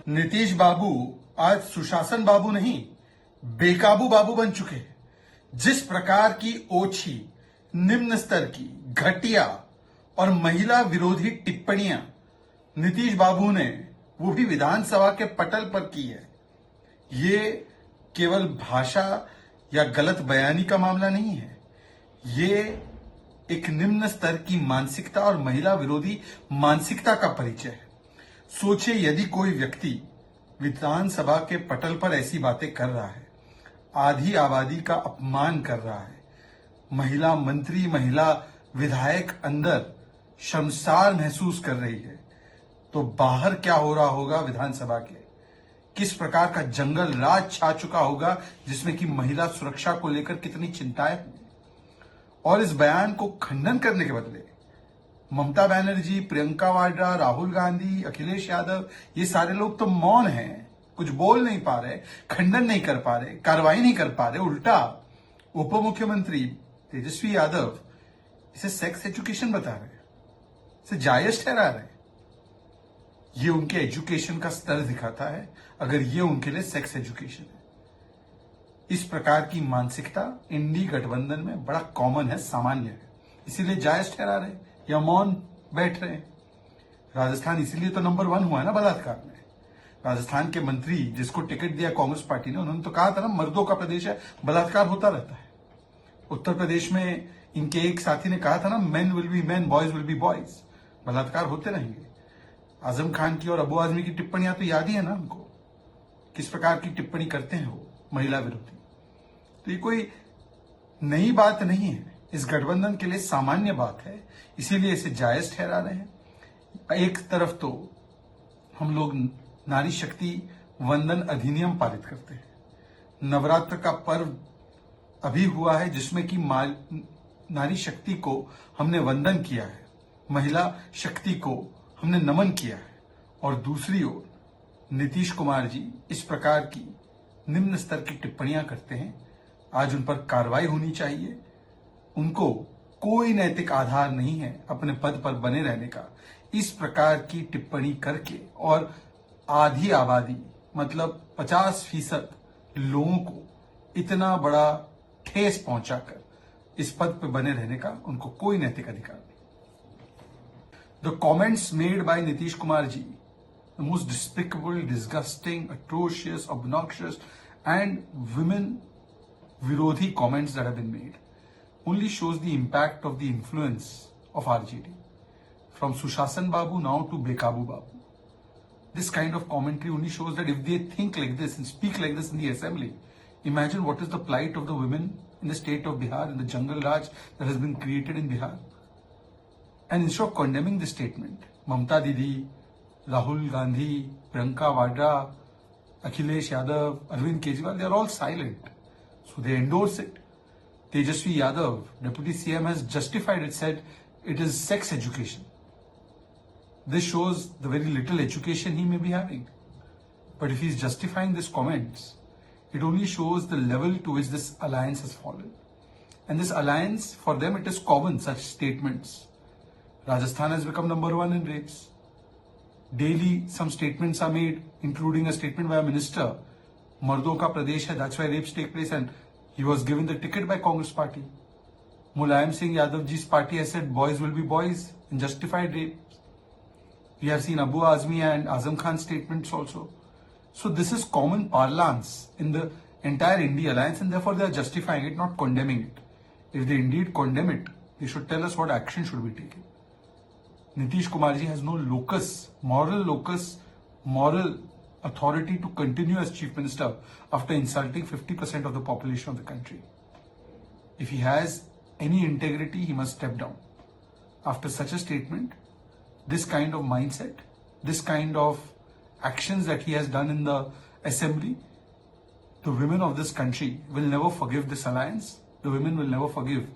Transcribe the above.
नीतीश बाबू आज सुशासन बाबू नहीं, बेकाबू बाबू बन चुके हैं। जिस प्रकार की ओछी, निम्न स्तर की, घटिया और महिला विरोधी टिप्पणियां नीतीश बाबू ने वो भी विधानसभा के पटल पर की है, ये केवल भाषा या गलत बयानी का मामला नहीं है। ये एक निम्न स्तर की मानसिकता और महिला विरोधी मानसिकता का परिचय है। सोचिए, यदि कोई व्यक्ति विधानसभा के पटल पर ऐसी बातें कर रहा है, आधी आबादी का अपमान कर रहा है, महिला मंत्री, महिला विधायक अंदर शर्मसार महसूस कर रही है, तो बाहर क्या हो रहा होगा विधानसभा के? किस प्रकार का जंगल राज छा चुका होगा, जिसमें कि महिला सुरक्षा को लेकर कितनी चिंताएं हैं। और इस बयान को खंडन करने के बदले ममता बनर्जी, प्रियंका वाड्रा, राहुल गांधी, अखिलेश यादव, ये सारे लोग तो मौन हैं, कुछ बोल नहीं पा रहे, खंडन नहीं कर पा रहे, कार्रवाई नहीं कर पा रहे। उल्टा उप मुख्यमंत्री तेजस्वी यादव इसे सेक्स एजुकेशन बता रहे हैं, इसे जायज ठहरा रहे हैं। ये उनके एजुकेशन का स्तर दिखाता है, अगर ये उनके लिए सेक्स एजुकेशन है। इस प्रकार की मानसिकता इंडी गठबंधन में बड़ा कॉमन है, सामान्य है, इसीलिए जायज ठहरा रहे हैं या मौन बैठ रहे हैं। राजस्थान इसीलिए तो नंबर 1 हुआ है ना बलात्कार में। राजस्थान के मंत्री जिसको टिकट दिया कांग्रेस पार्टी ने, उन्होंने तो कहा था ना, मर्दों का प्रदेश है, बलात्कार होता रहता है। उत्तर प्रदेश में इनके एक साथी ने कहा था ना, men will be main, boys will be boys, बलात्कार होते रहेंगे। आजम खान की और अबू आजमी की टिप्पणियां तो याद ही है ना हमको, किस प्रकार की टिप्पणी करते हैं वो महिला विरोधी। तो ये कोई नई बात नहीं है, इस गठबंधन के लिए सामान्य बात है, इसीलिए इसे जायज ठहरा रहे हैं। एक तरफ तो हम लोग नारी शक्ति वंदन अधिनियम पारित करते हैं, नवरात्र का पर्व अभी हुआ है जिसमें कि नारी शक्ति को हमने वंदन किया है, महिला शक्ति को हमने नमन किया है। और दूसरी ओर नीतीश कुमार जी इस प्रकार की निम्न स्तर की टिप्पणियां करते हैं। आज उन पर कार्रवाई होनी चाहिए। उनको कोई नैतिक आधार नहीं है अपने पद पर बने रहने का, इस प्रकार की टिप्पणी करके और आधी आबादी मतलब 50% लोगों को इतना बड़ा ठेस पहुंचाकर इस पद पर बने रहने का उनको कोई नैतिक अधिकार नहीं। The comments made by Nitish Kumar ji, the most despicable, disgusting, atrocious, obnoxious and women विरोधी comments that have been made only shows the impact of the influence of RJD. From Sushasan Babu now to Bekabu Babu. This kind of commentary only shows that if they think like this and speak like this in the assembly, imagine what is the plight of the women in the state of Bihar, in the jungle raj that has been created in Bihar. And instead of condemning this statement, Mamta Didi, Rahul Gandhi, Priyanka Vadra, Akhilesh Yadav, Arvind Kejriwal, they are all silent. So they endorse it. Tejasvi Yadav, Deputy CM, has justified it, said it is sex education. This shows the very little education he may be having. But if he is justifying these comments, it only shows the level to which this alliance has fallen. And this alliance, for them, it is common, such statements. Rajasthan has become number 1 in rapes. Daily, some statements are made, including a statement by a minister. Mardon ka pradesh hai, that's why rapes take place, and he was given the ticket by Congress party. Mulayam Singh Yadav ji's party has said boys will be boys and justified rapes. We have seen Abu Azmi and Azam Khan statements also. So this is common parlance in the entire India alliance, and therefore they are justifying it, not condemning it. If they indeed condemn it, they should tell us what action should be taken. Nitish Kumar ji has no moral authority to continue as Chief Minister after insulting 50% of the population of the country. If he has any integrity, he must step down. After such a statement, this kind of mindset, this kind of actions that he has done in the assembly, the women of this country will never forgive this alliance. The women will never forgive.